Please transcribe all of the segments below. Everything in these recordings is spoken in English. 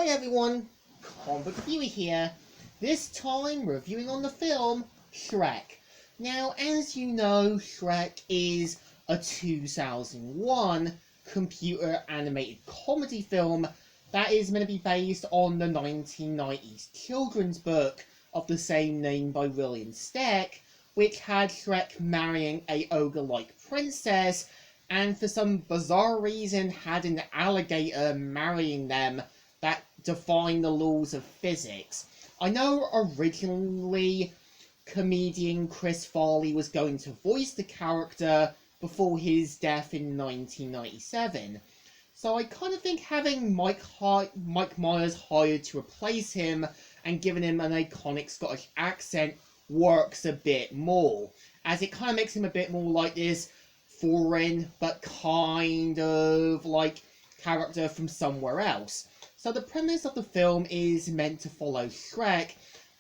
Hi everyone, Comic Book Reviewer here. This time reviewing on the film Shrek. Now, as you know, Shrek is a 2001 computer animated comedy film that is meant to be based on the 1990s children's book of the same name by William Steck, which had Shrek marrying a ogre-like princess and for some bizarre reason had an alligator marrying them that define the laws of physics. I know originally comedian Chris Farley was going to voice the character before his death in 1997, so I kind of think having Mike Myers hired to replace him and giving him an iconic Scottish accent works a bit more, as it kind of makes him a bit more like this foreign but kind of like character from somewhere else. So the premise of the film is meant to follow Shrek,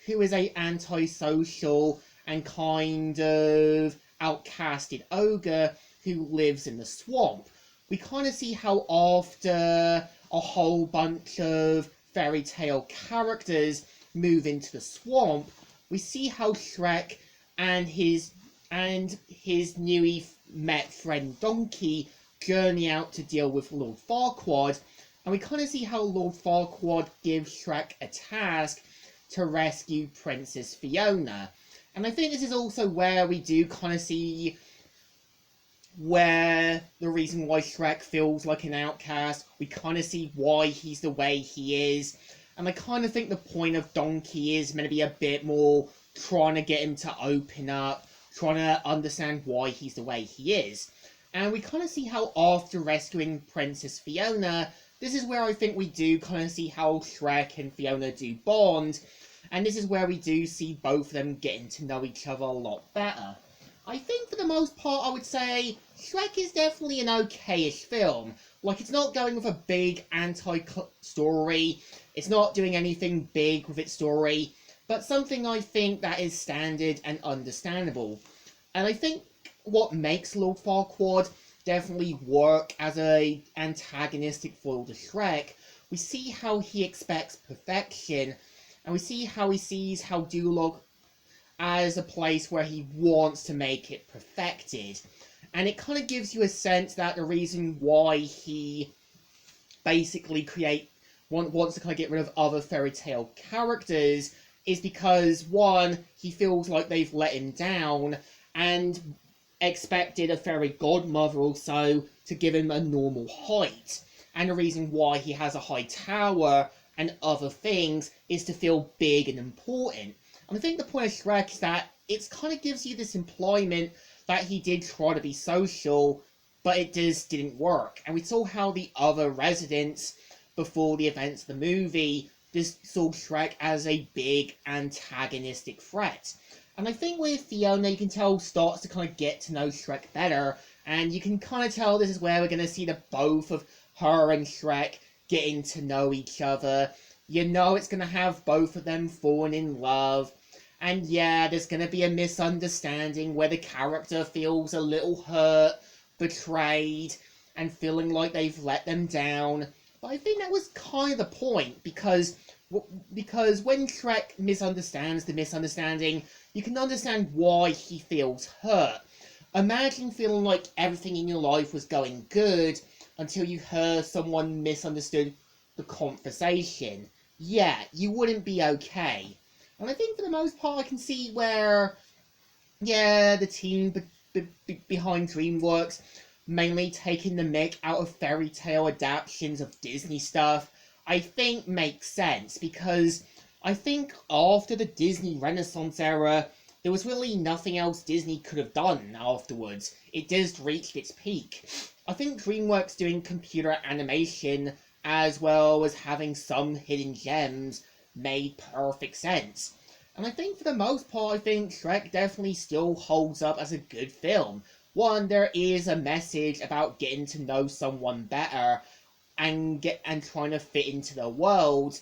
who is a antisocial and kind of outcasted ogre who lives in the swamp. We kind of see how after a whole bunch of fairy tale characters move into the swamp, we see how Shrek and his newly met friend Donkey journey out to deal with Lord Farquaad, and we kind of see how Lord Farquaad gives Shrek a task to rescue Princess Fiona. And I think this is also where we do kind of see where the reason why Shrek feels like an outcast. We kind of see why he's the way he is. And I kind of think the point of Donkey is meant to be a bit more trying to get him to open up, trying to understand why he's the way he is. And we kind of see how after rescuing Princess Fiona, this is where I think we do kind of see how Shrek and Fiona do bond. And this is where we do see both of them getting to know each other a lot better. I think for the most part, I would say Shrek is definitely an okay-ish film. Like, it's not going with a big anti-story. It's not doing anything big with its story. But something I think that is standard and understandable. And I think what makes Lord Farquaad definitely work as a antagonistic foil to Shrek, we see how he expects perfection, and we see how he sees how Duloc as a place where he wants to make it perfected. And it kind of gives you a sense that the reason why he basically wants to kind of get rid of other fairy tale characters is because, one, he feels like they've let him down, and expected a fairy godmother also to give him a normal height. And the reason why he has a high tower and other things is to feel big and important. And I think the point of Shrek is that it kind of gives you this implyment that he did try to be social, but it just didn't work. And we saw how the other residents, before the events of the movie, just saw Shrek as a big antagonistic threat. And I think with Fiona, you can tell, starts to kind of get to know Shrek better, and you can kind of tell this is where we're going to see the both of her and Shrek getting to know each other. You know it's going to have both of them falling in love, and yeah, there's going to be a misunderstanding where the character feels a little hurt, betrayed, and feeling like they've let them down. But I think that was kind of the point, because when Shrek misunderstands the misunderstanding, you can understand why he feels hurt. Imagine feeling like everything in your life was going good until you heard someone misunderstood the conversation. Yeah, you wouldn't be okay. And I think for the most part I can see where, yeah, the team behind DreamWorks mainly taking the mick out of fairy tale adaptations of Disney stuff, I think makes sense, because I think after the Disney Renaissance era, there was really nothing else Disney could have done afterwards. It just reached its peak. I think DreamWorks doing computer animation, as well as having some hidden gems, made perfect sense. And I think for the most part, I think Shrek definitely still holds up as a good film. One, there is a message about getting to know someone better and trying to fit into the world,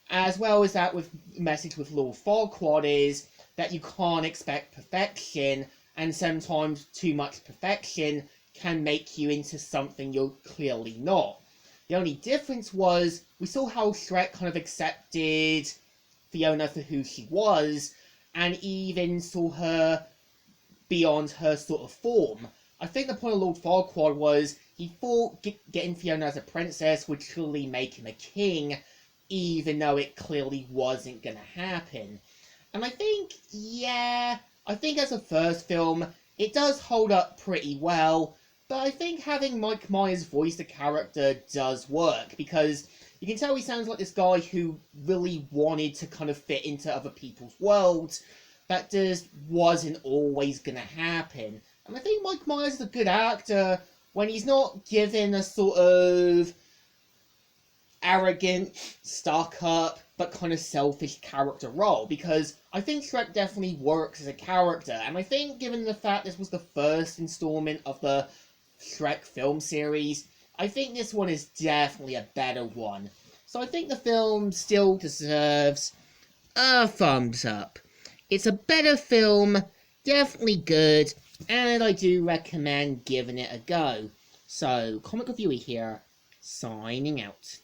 as well as that with message with Lord Farquaad is that you can't expect perfection, and sometimes too much perfection can make you into something you're clearly not. The only difference was we saw how Shrek kind of accepted Fiona for who she was, and even saw her beyond her sort of form. I think the point of Lord Farquaad was he thought getting Fiona as a princess would truly make him a king, even though it clearly wasn't going to happen. And I think, yeah, I think as a first film, it does hold up pretty well, but I think having Mike Myers voice the character does work, because you can tell he sounds like this guy who really wanted to kind of fit into other people's worlds. That just wasn't always going to happen. And I think Mike Myers is a good actor when he's not given a sort of arrogant, stuck-up, but kind of selfish character role, because I think Shrek definitely works as a character, and I think given the fact this was the first installment of the Shrek film series, I think this one is definitely a better one. So I think the film still deserves a thumbs up. It's a better film, definitely good, and I do recommend giving it a go. So, Comic Reviewer here, signing out.